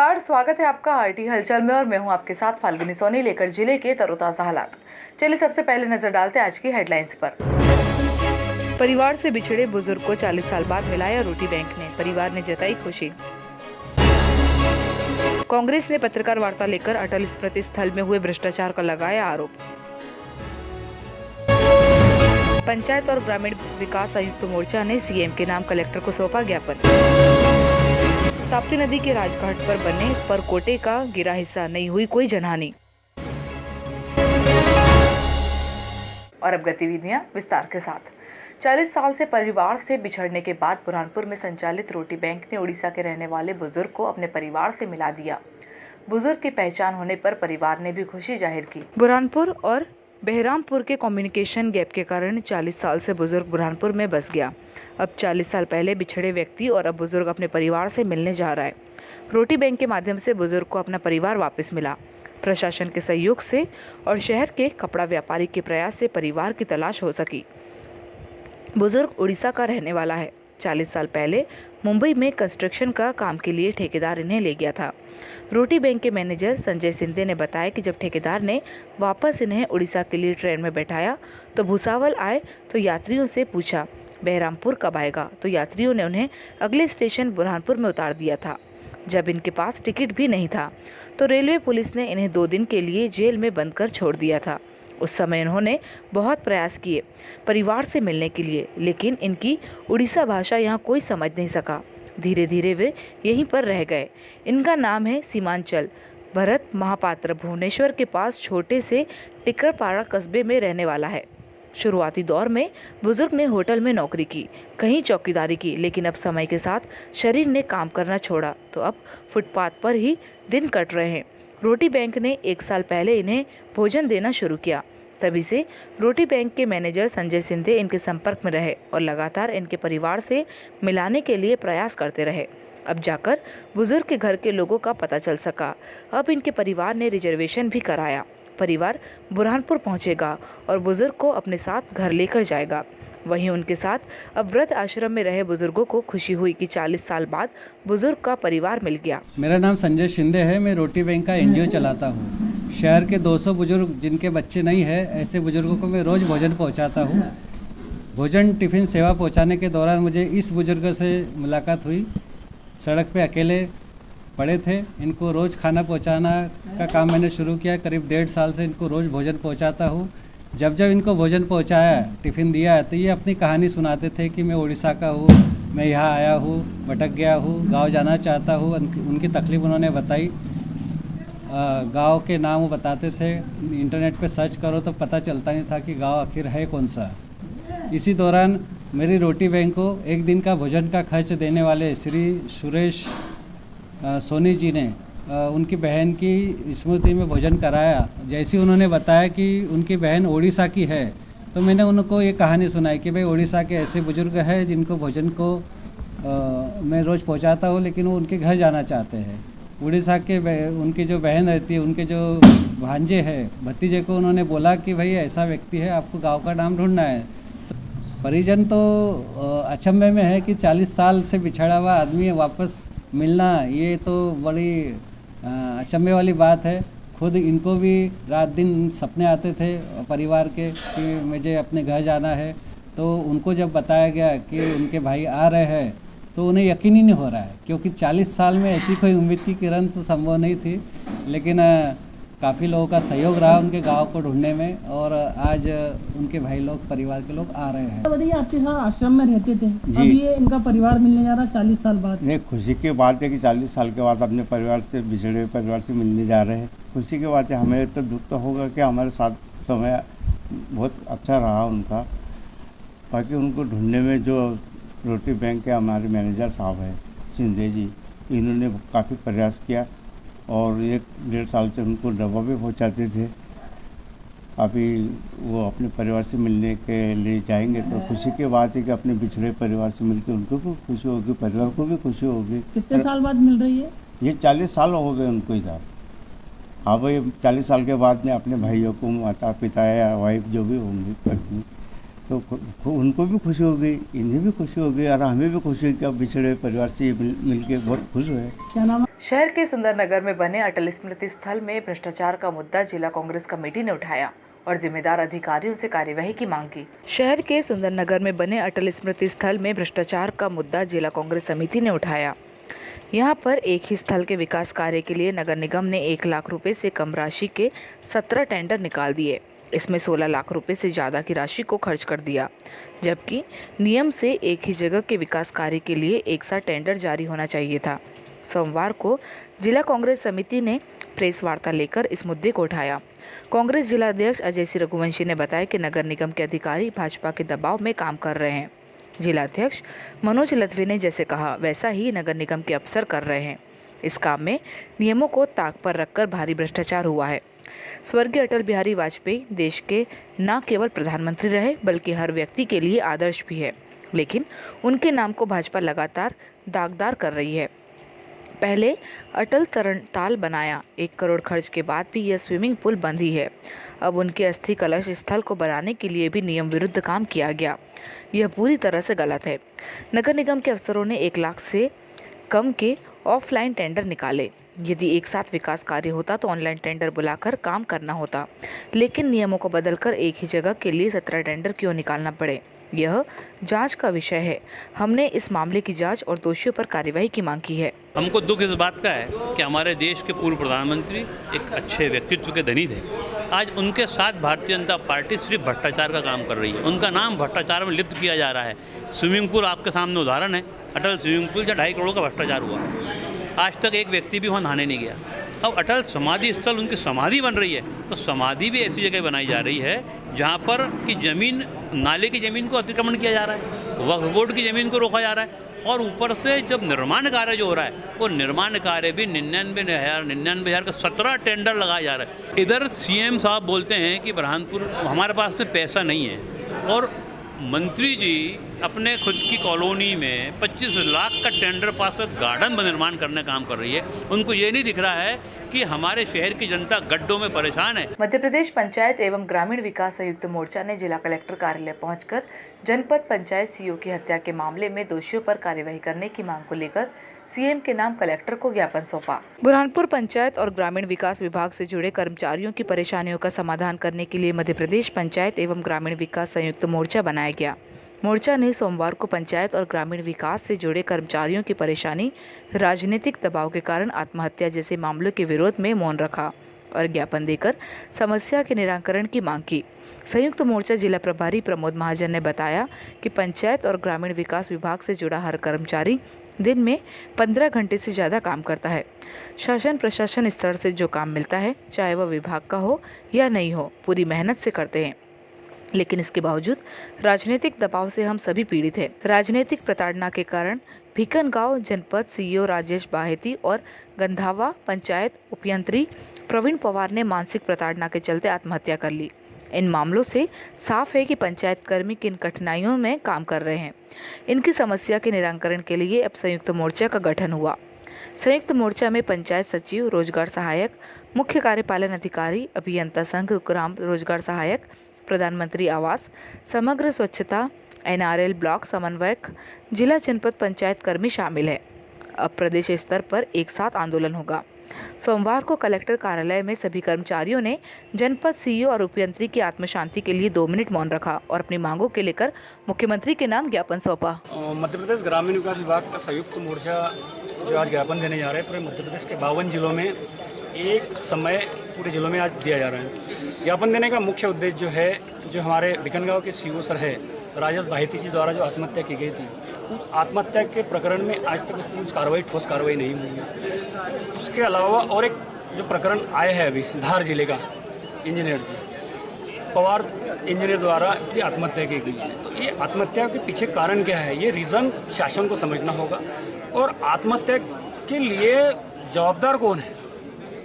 नमस्कार, स्वागत है आपका आरटी हलचल में और मैं हूं आपके साथ फाल्गुनी सोनी लेकर जिले के तरोताजा हालात। चलिए सबसे पहले नजर डालते हैं आज की हेडलाइंस पर। परिवार से बिछड़े बुजुर्ग को 40 साल बाद मिलाया रोटी बैंक ने, परिवार ने जताई खुशी। कांग्रेस ने पत्रकार वार्ता लेकर अटल स्मृति स्थल में हुए भ्रष्टाचार का लगाया आरोप। पंचायत और ग्रामीण विकास संयुक्त मोर्चा ने सीएम के नाम कलेक्टर को सौंपा ज्ञापन। ताप्ती नदी के राजघाट पर बने परकोटे का गिरा हिस्सा, नहीं हुई कोई जनहानि। और अब गतिविधियां विस्तार के साथ। 40 साल से परिवार से बिछड़ने के बाद बुरहानपुर में संचालित रोटी बैंक ने उड़ीसा के रहने वाले बुजुर्ग को अपने परिवार से मिला दिया। बुजुर्ग की पहचान होने पर परिवार ने भी खुशी जाहिर की। बुरहानपुर और बहरामपुर के कम्युनिकेशन गैप के कारण 40 साल से बुजुर्ग बुरहानपुर में बस गया। अब 40 साल पहले बिछड़े व्यक्ति और अब बुजुर्ग अपने परिवार से मिलने जा रहा है। रोटी बैंक के माध्यम से बुजुर्ग को अपना परिवार वापस मिला। प्रशासन के सहयोग से और शहर के कपड़ा व्यापारी के प्रयास से परिवार की तलाश हो सकी। बुजुर्ग उड़ीसा का रहने वाला है। 40 साल पहले मुंबई में कंस्ट्रक्शन का काम के लिए ठेकेदार इन्हें ले गया था। रोटी बैंक के मैनेजर संजय सिंधे ने बताया कि जब ठेकेदार ने वापस इन्हें उड़ीसा के लिए ट्रेन में बैठाया तो भुसावल आए तो यात्रियों से पूछा बहरामपुर कब आएगा, तो यात्रियों ने उन्हें अगले स्टेशन बुरहानपुर में उतार दिया था। जब इनके पास टिकट भी नहीं था तो रेलवे पुलिस ने इन्हें 2 दिन के लिए जेल में बंद कर छोड़ दिया था। उस समय इन्होंने बहुत प्रयास किए परिवार से मिलने के लिए, लेकिन इनकी उड़ीसा भाषा यहाँ कोई समझ नहीं सका। धीरे धीरे वे यहीं पर रह गए। इनका नाम है सीमांचल भरत महापात्र। भुवनेश्वर के पास छोटे से टिकरपाड़ा कस्बे में रहने वाला है। शुरुआती दौर में बुजुर्ग ने होटल में नौकरी की, कहीं चौकीदारी की, लेकिन अब समय के साथ शरीर ने काम करना छोड़ा तो अब फुटपाथ पर ही दिन कट रहे हैं। रोटी बैंक ने 1 साल पहले इन्हें भोजन देना शुरू किया। तभी से रोटी बैंक के मैनेजर संजय सिंधे इनके संपर्क में रहे और लगातार इनके परिवार से मिलाने के लिए प्रयास करते रहे। अब जाकर बुजुर्ग के घर के लोगों का पता चल सका। अब इनके परिवार ने रिजर्वेशन भी कराया। परिवार बुरहानपुर पहुंचेगा और बुजुर्ग को अपने साथ घर लेकर जाएगा। वहीं उनके साथ अब वृद्ध आश्रम में रहे बुजुर्गों को खुशी हुई कि 40 साल बाद बुजुर्ग का परिवार मिल गया। मेरा नाम संजय शिंदे है। मैं रोटी बैंक का एनजीओ चलाता हूँ। शहर के 200 बुजुर्ग जिनके बच्चे नहीं हैं, ऐसे बुजुर्गों को मैं रोज़ भोजन पहुँचाता हूँ। भोजन टिफ़िन सेवा पहुँचाने के दौरान मुझे इस बुजुर्ग से मुलाकात हुई। सड़क पे अकेले पड़े थे। इनको रोज़ खाना पहुँचाना का काम मैंने शुरू किया। करीब 1.5 साल से इनको रोज़ भोजन पहुँचाता हूँ। जब जब इनको भोजन पहुँचाया, टिफ़िन दिया, तो ये अपनी कहानी सुनाते थे कि मैं उड़ीसा का हूँ, मैं यहाँ आया हूँ, भटक गया हूँ, गांव जाना चाहता हूँ। उनकी तकलीफ़ उन्होंने बताई। गांव के नाम वो बताते थे। इंटरनेट पे सर्च करो तो पता चलता नहीं था कि गांव आखिर है कौन सा। इसी दौरान मेरी रोटी बैंक को एक दिन का भोजन का खर्च देने वाले श्री सुरेश सोनी जी ने उनकी बहन की स्मृति में भोजन कराया। जैसे उन्होंने बताया कि उनकी बहन उड़ीसा की है, तो मैंने उनको ये कहानी सुनाई कि भाई उड़ीसा के ऐसे बुजुर्ग हैं जिनको भोजन को मैं रोज़ पहुंचाता हूँ, लेकिन वो उनके घर जाना चाहते हैं। उड़ीसा के उनकी जो बहन रहती है, उनके जो भांजे हैं, भतीजे को उन्होंने बोला कि भाई ऐसा व्यक्ति है, आपको गाँव का नाम ढूंढना है। परिजन तो अचंभे में है कि 40 साल से बिछड़ा हुआ आदमी वापस मिलना, ये तो बड़ी अचंभे वाली बात है। खुद इनको भी रात दिन सपने आते थे परिवार के कि मुझे अपने घर जाना है। तो उनको जब बताया गया कि उनके भाई आ रहे हैं तो उन्हें यकीन ही नहीं हो रहा है, क्योंकि 40 साल में ऐसी कोई उम्मीद की किरण तो संभव नहीं थी। लेकिन काफ़ी लोगों का सहयोग रहा उनके गांव को ढूंढने में, और आज उनके भाई लोग, परिवार के लोग आ रहे हैं। बताइए, आपके साथ आश्रम में रहते थे, अब ये इनका परिवार मिलने जा रहा 40 साल बाद। ये खुशी की बात है कि 40 साल के बाद अपने परिवार से, बिछड़े परिवार से मिलने जा रहे हैं। खुशी की बात है। हमें तो दुख तो होगा कि हमारे साथ समय बहुत अच्छा रहा उनका। बाकी उनको ढूंढने में जो रोटी बैंक के हमारे मैनेजर साहब हैं सिंधे जी, इन्होंने काफ़ी प्रयास किया और 1-1.5 साल से उनको दवा भी पहुंचाते थे। अभी वो अपने परिवार से मिलने के लिए जाएंगे तो खुशी की बात है कि अपने बिछड़े परिवार से मिलकर उनको भी खुशी होगी, परिवार को भी खुशी होगी। कितने साल बाद मिल रही है? ये 40 साल हो गए उनको इधर। अब 40 साल के बाद में अपने भाइयों को, माता पिता या वाइफ जो भी होंगी पत्नी, तो उनको भी खुशी होगी, इन्हें भी खुशी होगी और हमें भी खुशी कि अब बिछड़े परिवार से मिल के बहुत खुश हुए। क्या नाम है? शहर के सुंदरनगर में बने अटल स्मृति स्थल में भ्रष्टाचार का मुद्दा जिला कांग्रेस कमेटी ने उठाया और जिम्मेदार अधिकारियों से कार्यवाही की मांग की। शहर के सुंदरनगर में बने अटल स्मृति स्थल में भ्रष्टाचार का मुद्दा जिला कांग्रेस समिति ने उठाया। यहां पर एक ही स्थल के विकास कार्य के लिए नगर निगम ने 1 लाख रुपए से कम राशि के 17 टेंडर निकाल दिए। इसमें 16 लाख रुपए से ज़्यादा की राशि को खर्च कर दिया, जबकि नियम से एक ही जगह के विकास कार्य के लिए एक साथ टेंडर जारी होना चाहिए था। सोमवार को जिला कांग्रेस समिति ने प्रेस वार्ता लेकर इस मुद्दे को उठाया। कांग्रेस जिला अध्यक्ष अजय सिंह रघुवंशी ने बताया कि नगर निगम के अधिकारी भाजपा के दबाव में काम कर रहे हैं। जिला अध्यक्ष मनोज लथवी ने जैसे कहा वैसा ही नगर निगम के अफसर कर रहे हैं। इस काम में नियमों को ताक पर रखकर भारी भ्रष्टाचार हुआ है। स्वर्गीय अटल बिहारी वाजपेयी देश के न केवल प्रधानमंत्री रहे बल्कि हर व्यक्ति के लिए आदर्श भी है, लेकिन उनके नाम को भाजपा लगातार दागदार कर रही है। पहले अटल तरणताल बनाया, 1 करोड़ खर्च के बाद भी यह स्विमिंग पूल बंद ही है। अब उनके अस्थि कलश स्थल को बनाने के लिए भी नियम विरुद्ध काम किया गया। यह पूरी तरह से गलत है। नगर निगम के अफसरों ने 1 लाख से कम के ऑफलाइन टेंडर निकाले। यदि एक साथ विकास कार्य होता तो ऑनलाइन टेंडर बुलाकर काम करना होता, लेकिन नियमों को बदलकर एक ही जगह के लिए 17 टेंडर क्यों निकालना पड़े, यह जांच का विषय है। हमने इस मामले की जांच और दोषियों पर कार्यवाही की मांग की है। हमको दुख इस बात का है कि हमारे देश के पूर्व प्रधानमंत्री एक अच्छे व्यक्तित्व के धनी थे। आज उनके साथ भारतीय जनता पार्टी सिर्फ भ्रष्टाचार का काम कर रही है। उनका नाम भ्रष्टाचार में लिप्त किया जा रहा है। स्विमिंग पूल आपके सामने उदाहरण है, अटल स्विमिंग पूल जहाँ 2.5 करोड़ का भ्रष्टाचार हुआ। आज तक एक व्यक्ति भी वहाँ नहाने नहीं गया। अब अटल समाधि स्थल उनकी समाधि बन रही है, तो समाधि भी ऐसी जगह बनाई जा रही है जहाँ पर कि जमीन, नाले की ज़मीन को अतिक्रमण किया जा रहा है, वक्फ बोर्ड की ज़मीन को रोका जा रहा है, और ऊपर से जब निर्माण कार्य जो हो रहा है वो निर्माण कार्य भी 99,000 का 17 टेंडर लगाया जा रहा है। इधर सीएम साहब बोलते हैं कि बुरहानपुर हमारे पास में पैसा नहीं है, और मंत्री जी अपने खुद की कॉलोनी में 25 लाख का टेंडर पास कर गार्डन निर्माण करने का काम कर रही है। उनको ये नहीं दिख रहा है कि हमारे शहर की जनता गड्ढों में परेशान है। मध्य प्रदेश पंचायत एवं ग्रामीण विकास संयुक्त मोर्चा ने जिला कलेक्टर कार्यालय पहुंचकर जनपद पंचायत सीईओ की हत्या के मामले में दोषियों पर कार्यवाही करने की मांग को लेकर सीएम के नाम कलेक्टर को ज्ञापन सौंपा। बुरहानपुर पंचायत और ग्रामीण विकास विभाग से जुड़े कर्मचारियों की परेशानियों का समाधान करने के लिए मध्य प्रदेश पंचायत एवं ग्रामीण विकास संयुक्त मोर्चा बनाया गया। मोर्चा ने सोमवार को पंचायत और ग्रामीण विकास से जुड़े कर्मचारियों की परेशानी, राजनीतिक दबाव के कारण आत्महत्या जैसे मामलों के विरोध में मौन रखा और ज्ञापन देकर समस्या के निराकरण की मांग की। संयुक्त मोर्चा जिला प्रभारी प्रमोद महाजन ने बताया कि पंचायत और ग्रामीण विकास विभाग से जुड़ा हर कर्मचारी दिन में 15 घंटे से ज़्यादा काम करता है। शासन प्रशासन स्तर से जो काम मिलता है, चाहे वह विभाग का हो या नहीं हो, पूरी मेहनत से करते हैं, लेकिन इसके बावजूद राजनीतिक दबाव से हम सभी पीड़ित हैं। राजनीतिक प्रताड़ना के कारण भीकनगांव जनपद सीईओ राजेश बाहेती और गंधावा पंचायत उपयंत्री प्रवीण पवार ने मानसिक प्रताड़ना के चलते आत्महत्या कर ली। इन मामलों से साफ है कि पंचायत कर्मी किन कठिनाइयों में काम कर रहे हैं। इनकी समस्या के निराकरण के लिए अब संयुक्त मोर्चा का गठन हुआ। संयुक्त मोर्चा में पंचायत सचिव, रोजगार सहायक, मुख्य कार्यपालन अधिकारी, अभियंता संघ, ग्राम रोजगार सहायक, प्रधानमंत्री आवास, समग्र स्वच्छता, NRL ब्लॉक समन्वयक, जिला जनपद पंचायत कर्मी शामिल है। अब प्रदेश स्तर पर एक साथ आंदोलन होगा। सोमवार को कलेक्टर कार्यालय में सभी कर्मचारियों ने जनपद सीईओ और उपयंत्री की आत्मशांति के लिए 2 मिनट मौन रखा और अपनी मांगों के लेकर मुख्यमंत्री के नाम ज्ञापन सौंपा। मध्य प्रदेश ग्रामीण विकास विभाग का संयुक्त मोर्चा जो आज ज्ञापन देने जा रहे हैं, पूरे मध्य प्रदेश के 52 जिलों में एक समय पूरे जिलों में आज दिया जा रहा है। ज्ञापन देने का मुख्य उद्देश्य जो है, जो हमारे बिकनगांव के सीईओ सर है राजेश बाहेती जी द्वारा जो आत्महत्या की गई थी, उस आत्महत्या के प्रकरण में आज तक कुछ कार्रवाई, ठोस कार्रवाई नहीं हुई है। उसके अलावा और एक जो प्रकरण आए हैं अभी धार जिले का, इंजीनियर जी पवार इंजीनियर द्वारा ये आत्महत्या की गई है। तो ये आत्महत्या के पीछे कारण क्या है, ये रीज़न शासन को समझना होगा, और आत्महत्या के लिए जवाबदार कौन है,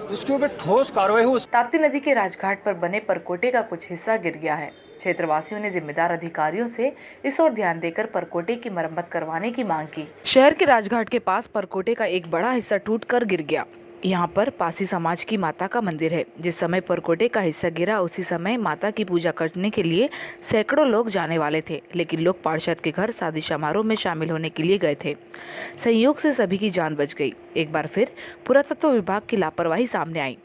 उसके ऊपर ठोस कार्रवाई हो। ताप्ती नदी के राजघाट पर बने परकोटे का कुछ हिस्सा गिर गया है। क्षेत्रवासियों ने जिम्मेदार अधिकारियों से इस ओर ध्यान देकर परकोटे की मरम्मत करवाने की मांग की। शहर के राजघाट के पास परकोटे का एक बड़ा हिस्सा टूटकर गिर गया। यहाँ पर पासी समाज की माता का मंदिर है। जिस समय परकोटे का हिस्सा गिरा उसी समय माता की पूजा करने के लिए सैकड़ों लोग जाने वाले थे, लेकिन लोग पार्षद के घर शादी समारोह में शामिल होने के लिए गए थे। संयोग से सभी की जान बच गई। एक बार फिर पुरातत्व विभाग की लापरवाही सामने आई।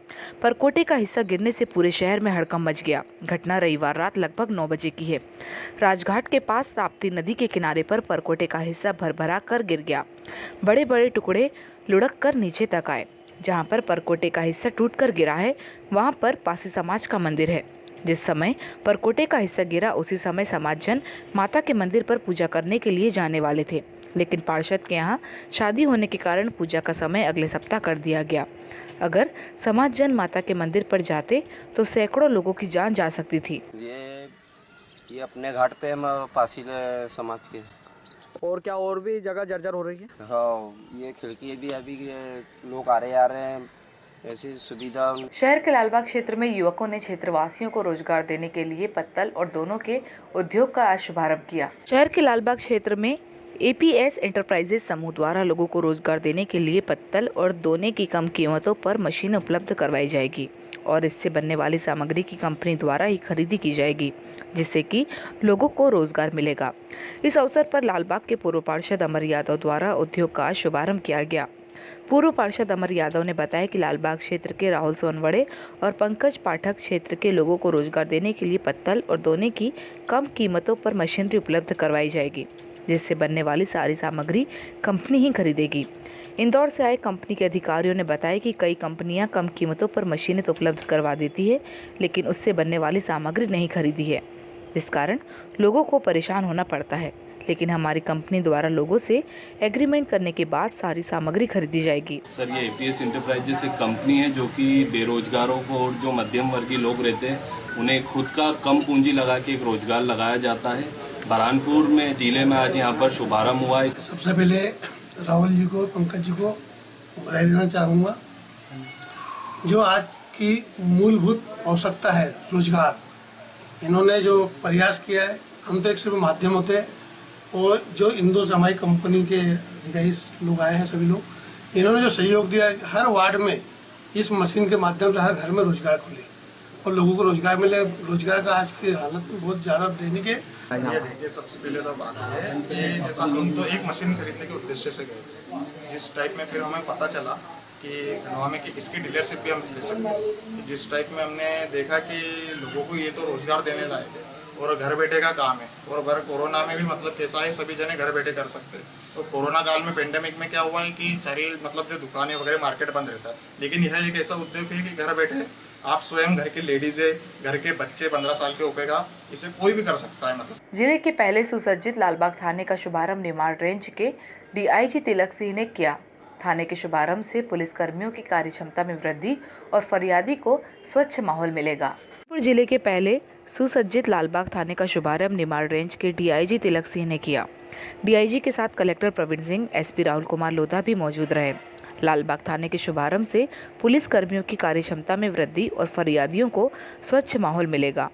परकोटे का हिस्सा गिरने से पूरे शहर में हड़कंप मच गया। घटना रविवार रात लगभग 9 बजे की है। राजघाट के पास ताप्ती नदी के किनारे पर परकोटे का हिस्सा भरभरा कर गिर गया। बड़े बड़े टुकड़े लुढ़क कर नीचे तक आए। जहां पर परकोटे का हिस्सा टूटकर गिरा है वहां पर पासी समाज का मंदिर है। जिस समय परकोटे का हिस्सा गिरा उसी समय समाजजन माता के मंदिर पर पूजा करने के लिए जाने वाले थे, लेकिन पार्षद के यहाँ शादी होने के कारण पूजा का समय अगले सप्ताह कर दिया गया। अगर समाजजन माता के मंदिर पर जाते तो सैकड़ों लोगों की जान जा सकती थी। ये अपने घाट पे हम पासी समाज के। और क्या और भी जगह जर्जर हो रही है? हाँ, ये खिड़की भी अभी लोग आ रहे हैं, ऐसी सुविधा। शहर के लालबाग क्षेत्र में युवकों ने क्षेत्रवासियों को रोजगार देने के लिए पत्तल और दोनों के उद्योग का आज शुभारंभ किया। शहर के लालबाग क्षेत्र में APS एंटरप्राइजेज समूह द्वारा लोगों को रोजगार देने के लिए पत्तल और दोने की कम कीमतों पर मशीन उपलब्ध करवाई जाएगी और इससे बनने वाली सामग्री की कंपनी द्वारा ही खरीदी की जाएगी, जिससे कि लोगों को रोजगार मिलेगा। इस अवसर पर लालबाग के पूर्व पार्षद अमर यादव द्वारा उद्योग का शुभारंभ किया गया। पूर्व पार्षद अमर यादव ने बताया कि लालबाग क्षेत्र के राहुल सोनवड़े और पंकज पाठक क्षेत्र के लोगों को रोजगार देने के लिए पत्तल और दोने की कम कीमतों पर मशीनरी उपलब्ध करवाई जाएगी, जिससे बनने वाली सारी सामग्री कंपनी ही खरीदेगी। इंदौर से आए कंपनी के अधिकारियों ने बताया कि कई कंपनियां कम कीमतों पर मशीनें तो उपलब्ध करवा देती है, लेकिन उससे बनने वाली सामग्री नहीं खरीदी है, जिस कारण लोगों को परेशान होना पड़ता है। लेकिन हमारी कंपनी द्वारा लोगों से एग्रीमेंट करने के बाद सारी सामग्री खरीदी जाएगी। सर, ये APS एंटरप्राइजेस एक कंपनी है जो कि बेरोजगारों को और जो मध्यम वर्गीय लोग रहते हैं उन्हें खुद का कम पूंजी लगा के एक रोजगार लगाया जाता है। बरहानपुर में जिले में आज यहाँ पर शुभारंभ हुआ है। सबसे पहले राहुल जी को, पंकज जी को बधाई देना चाहूँगा। जो आज की मूलभूत आवश्यकता है रोजगार, इन्होंने जो प्रयास किया है, हम तो एक सिर्फ माध्यम होते हैं, और जो इंदौर से हमारी कंपनी के अधिकारी लोग आए हैं, सभी लोग, इन्होंने जो सहयोग दिया, हर वार्ड में इस मशीन के माध्यम से हर घर में रोजगार खुले और लोगों को रोजगार मिले। रोजगार का आज की हालत बहुत ज़्यादा दैनिक है। ये देखिए, सबसे पहले तो बात है कि जैसा हम तो एक मशीन खरीदने के उद्देश्य से गए थे, जिस टाइप में फिर हमें पता चला कि खंडवा में कि इसकी डीलरशिप भी हम ले सकते हैं। जिस टाइप में हमने देखा कि लोगों को ये तो रोजगार देने लायक है और घर बैठे का काम है, और अगर कोरोना में भी मतलब कैसा है, सभी जने घर बैठे कर सकते हैं। तो कोरोना काल में पेंडेमिक में क्या हुआ है कि सारी मतलब जो दुकानें वगैरह मार्केट बंद रहता है, लेकिन यह एक ऐसा उद्योग है कि घर बैठे आप स्वयं, घर के लेडीज है, घर के बच्चे 15 साल के ऊपर का, इसे कोई भी कर सकता है। मतलब जिले के पहले सुसज्जित लालबाग थाने का शुभारंभ निमाड़ रेंज के DIG तिलक सिंह ने किया। थाने के शुभारंभ से पुलिस कर्मियों की कार्यक्षमता में वृद्धि और फरियादी को स्वच्छ माहौल मिलेगा। जिले के पहले सुसज्जित लालबाग थाने का शुभारंभ निमाड़ रेंज के DIG तिलक सिंह ने किया। DIG के साथ कलेक्टर प्रवीण सिंह, SP राहुल कुमार लोधा भी मौजूद रहे। लालबाग थाने के शुभारंभ से पुलिस कर्मियों की कार्यक्षमता में वृद्धि और फरियादियों को स्वच्छ माहौल मिलेगा।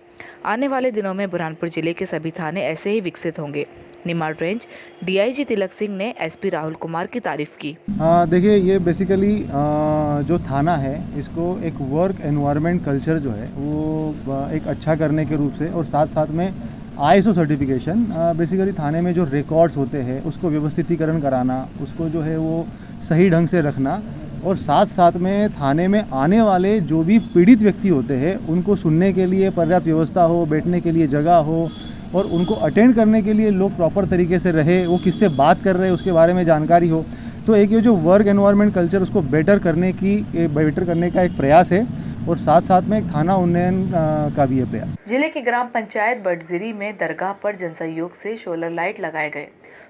आने वाले दिनों में बुरहानपुर जिले के सभी थाने ऐसे ही विकसित होंगे। निमाड़ रेंज DIG तिलक सिंह ने SP राहुल कुमार की तारीफ की। देखिए, ये बेसिकली जो थाना है, इसको एक वर्क एनवायरनमेंट कल्चर जो है वो एक अच्छा करने के रूप से, और साथ साथ में ISO सर्टिफिकेशन, बेसिकली थाने में जो रिकॉर्ड्स होते हैं उसको व्यवस्थितीकरण कराना, उसको जो है वो सही ढंग से रखना, और साथ साथ में थाने में आने वाले जो भी पीड़ित व्यक्ति होते हैं उनको सुनने के लिए पर्याप्त व्यवस्था हो, बैठने के लिए जगह हो, और उनको अटेंड करने के लिए लोग प्रॉपर तरीके से रहे, वो किससे बात कर रहे हैं उसके बारे में जानकारी हो। तो एक ये जो वर्क एनवायरनमेंट कल्चर, उसको बेटर करने का एक प्रयास है, और साथ साथ में एक थाना उन्नयन का भी है प्रयास। जिले की ग्राम पंचायत बटजिरी में दरगाह पर जनसहयोग से सोलर लाइट लगाए गए।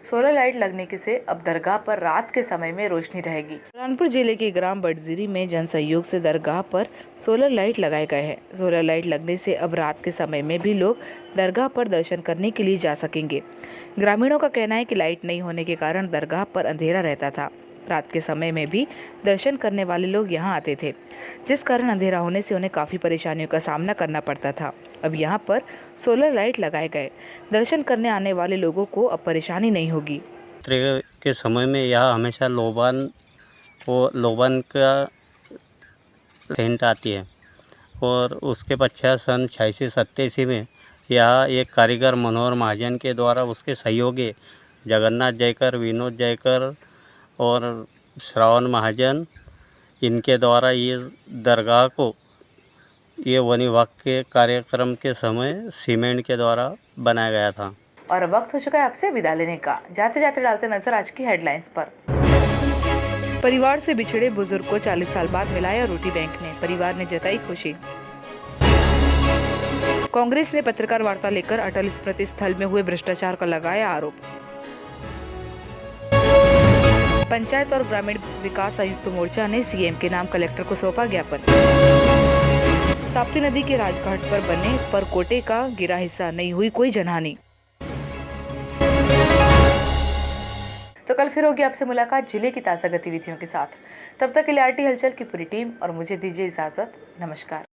सोलर लाइट लगने के से अब दरगाह पर रात के समय में रोशनी रहेगी। बुरहानपुर जिले के ग्राम बटजिरी में जनसहयोग से दरगाह पर सोलर लाइट लगाए गए हैं। सोलर लाइट लगने से अब रात के समय में भी लोग दरगाह पर दर्शन करने के लिए जा सकेंगे। ग्रामीणों का कहना है कि लाइट नहीं होने के कारण दरगाह पर अंधेरा रहता था। रात के समय में भी दर्शन करने वाले लोग यहां आते थे, जिस कारण अंधेरा होने से उन्हें काफ़ी परेशानियों का सामना करना पड़ता था। अब यहां पर सोलर लाइट लगाए गए, दर्शन करने आने वाले लोगों को अब परेशानी नहीं होगी। के समय में यहाँ हमेशा लोबान का सेंट आती है। और उसके पश्चात सन 86-87 में यहाँ एक कारीगर मनोहर महाजन के द्वारा उसके सहयोगी जगन्नाथ जयकर, विनोद जयकर और श्रावण महाजन, इनके द्वारा ये दरगाह को ये वन विभाग के कार्यक्रम के समय सीमेंट के द्वारा बनाया गया था। और वक्त हो चुका है आपसे विदा लेने का। जाते जाते डालते नजर आज की हेडलाइंस पर। परिवार से बिछड़े बुजुर्ग को 40 साल बाद मिलाया रोटी बैंक ने, परिवार ने जताई खुशी। कांग्रेस ने पत्रकार वार्ता लेकर अटल स्मृति स्थल में हुए भ्रष्टाचार का लगाया आरोप। पंचायत और ग्रामीण विकास आयुक्त मोर्चा ने सीएम के नाम कलेक्टर को सौंपा ज्ञापन। ताप्ती नदी के राजघाट पर बने परकोटे का गिरा हिस्सा, नहीं हुई कोई जनहानि। तो कल फिर होगी आपसे मुलाकात जिले की ताज़ा गतिविधियों के साथ। तब तक के लिए आरटी हलचल की पूरी टीम और मुझे दीजिए इजाजत। नमस्कार।